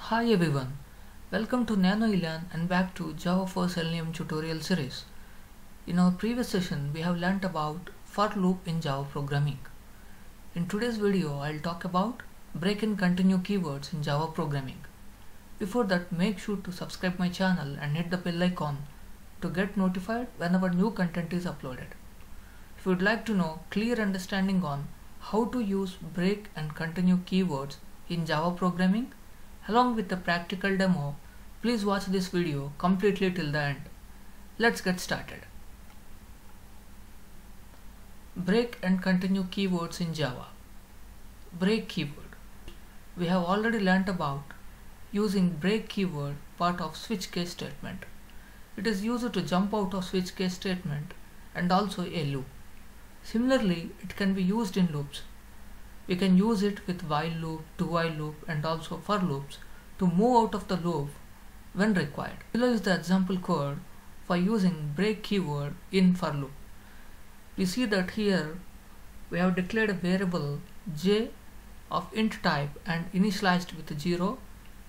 Hi everyone, welcome to NanoElan and back to Java for Selenium tutorial series. In our previous session, we have learnt about for loop in Java programming. In today's video, I'll talk about break and continue keywords in Java programming. Before that, make sure to subscribe my channel and hit the bell icon to get notified whenever new content is uploaded. If you would like to know clear understanding on how to use break and continue keywords in Java programming, along with the practical demo, please watch this video completely till the end. Let's get started. Break and continue keywords in Java. Break keyword. We have already learnt about using break keyword part of switch case statement. It is used to jump out of switch case statement and also a loop. Similarly, it can be used in loops. We can use it with while loop, do while loop and also for loops to move out of the loop when required. Below is the example code for using break keyword in for loop. We see that here we have declared a variable j of int type and initialized with 0.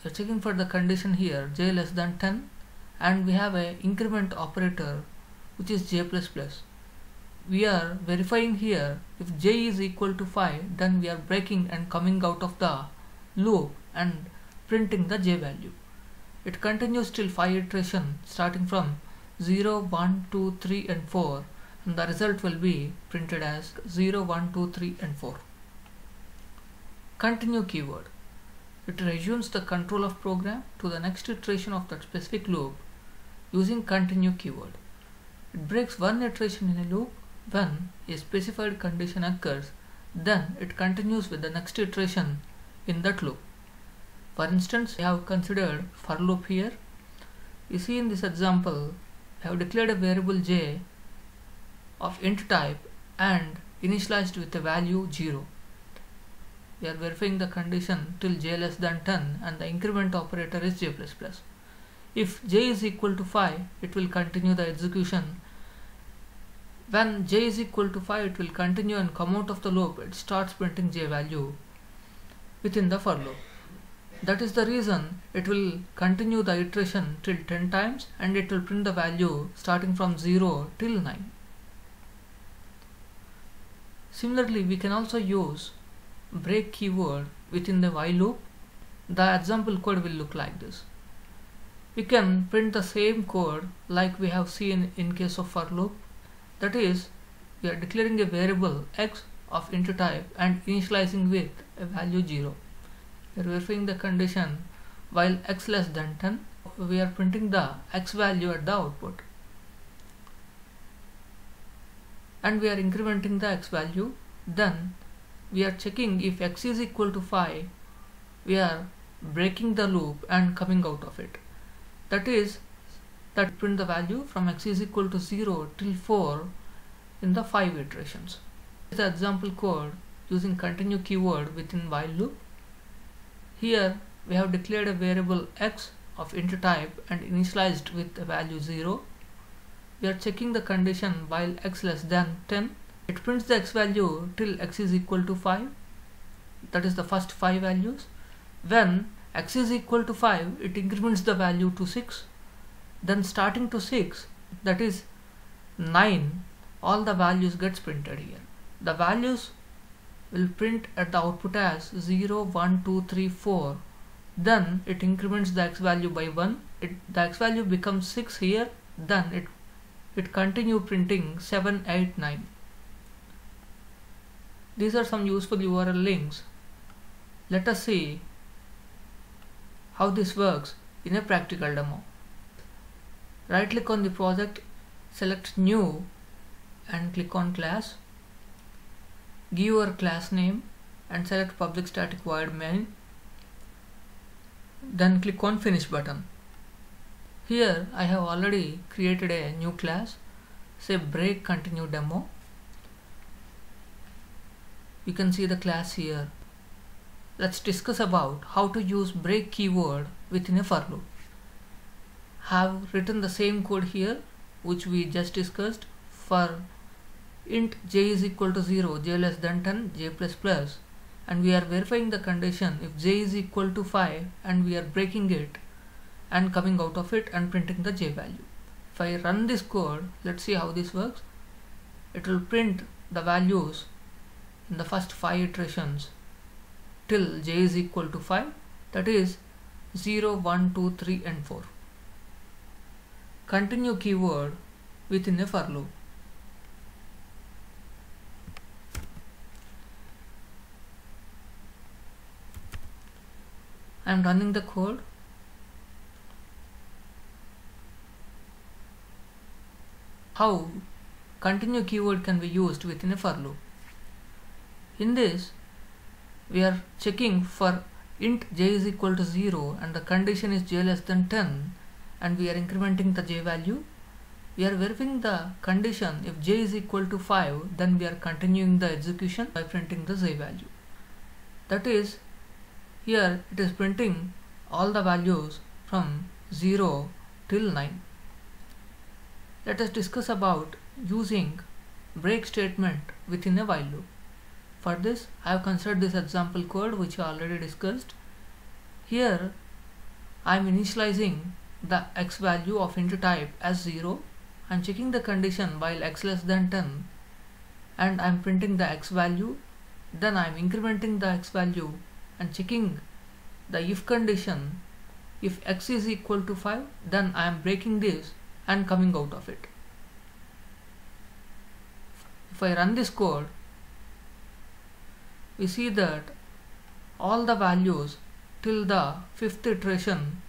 We are checking for the condition here j less than 10 and we have a increment operator which is j++. We are verifying here if j is equal to 5, then we are breaking and coming out of the loop and printing the j value. It continues till 5 iterations starting from 0, 1, 2, 3 and 4, and the result will be printed as 0, 1, 2, 3 and 4. Continue keyword. It resumes the control of program to the next iteration of that specific loop using continue keyword. It breaks one iteration in a loop when a specified condition occurs, then it continues with the next iteration in that loop. For instance, we have considered for loop here. You see in this example, I have declared a variable j of int type and initialized with a value 0. We are verifying the condition till j less than 10 and the increment operator is j++. If j is equal to 5, it will continue the execution. When j is equal to 5, it will continue and come out of the loop. It starts printing j value within the for loop. That is the reason it will continue the iteration till 10 times and it will print the value starting from 0 till 9. Similarly, we can also use break keyword within the while loop. The example code will look like this. We can print the same code like we have seen in case of for loop. That is, we are declaring a variable x of int type and initializing with a value 0. We are verifying the condition while x less than 10. We are printing the x value at the output. And we are incrementing the x value. Then we are checking if x is equal to 5. We are breaking the loop and coming out of it. That is, that print the value from x is equal to 0 till 4 in the 5 iterations. This is the example code using continue keyword within while loop. Here we have declared a variable x of int type and initialized with a value 0. We are checking the condition while x less than 10. It prints the x value till x is equal to 5. That is the first 5 values. When x is equal to 5, it increments the value to 6. Then starting to 6, that is 9, all the values gets printed here. The values will print at the output as 0, 1, 2, 3, 4. Then it increments the x value by 1. The x value becomes 6 here. Then it continue printing 7, 8, 9. These are some useful URL links. Let us see how this works in a practical demo. Right click on the project, select new and click on class. Give your class name and select public static void main. Then click on finish button. Here I have already created a new class, say break continue demo. You can see the class here. Let's discuss about how to use break keyword within a for loop. Have written the same code here which we just discussed for int j is equal to 0, j less than 10, j++. and we are verifying the condition if j is equal to 5, and we are breaking it and coming out of it and printing the j value. If I run this code, let's see how this works. It will print the values in the first 5 iterations till j is equal to 5, that is 0, 1, 2, 3 and 4. Continue keyword within a for loop. I am running the code. How continue keyword can be used within a for loop. In this, we are checking for int j is equal to 0 and the condition is j less than 10, and we are incrementing the j value. We are verifying the condition if j is equal to 5, then we are continuing the execution by printing the j value. That is, here it is printing all the values from 0 till 9. Let us discuss about using break statement within a while loop. For this, I have considered this example code which I already discussed. Here I am initializing the x value of int type as 0. I am checking the condition while x less than 10, and I am printing the x value. Then I am incrementing the x value and checking the if condition. If x is equal to 5, then I am breaking this and coming out of it. If I run this code, we see that all the values till the 5th iteration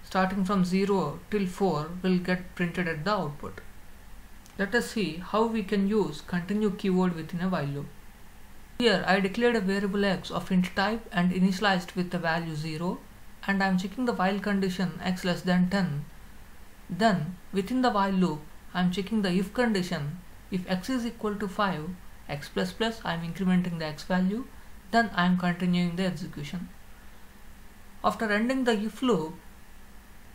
starting from 0 till 4 will get printed at the output. Let us see how we can use continue keyword within a while loop. Here I declared a variable x of int type and initialized with the value 0, and I am checking the while condition x less than 10. Then within the while loop I am checking the if condition. If x is equal to 5, x plus plus, I am incrementing the x value, then I am continuing the execution. After ending the if loop,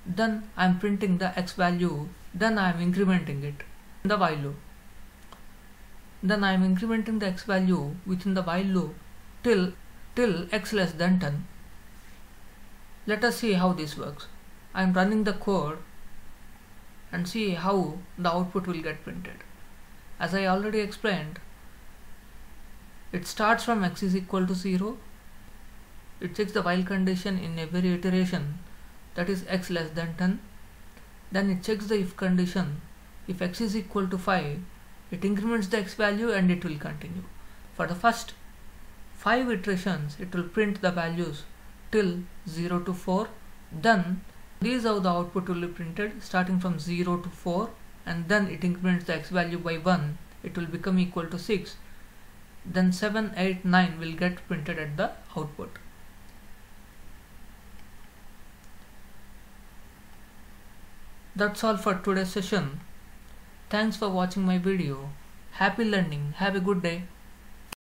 then I am printing the x value, then I am incrementing it in the while loop. Then I am incrementing the x value within the while loop till x less than 10. Let us see how this works. I am running the code and see how the output will get printed. As I already explained, it starts from x is equal to 0. It checks the while condition in every iteration, that is x less than 10. Then it checks the if condition. If x is equal to 5, it increments the x value and it will continue. For the first 5 iterations, it will print the values till 0 to 4. Then these are the output will be printed starting from 0 to 4, and then it increments the x value by 1. It will become equal to 6. Then 7, 8, 9 will get printed at the output. That's all for today's session. Thanks for watching my video. Happy learning. Have a good day.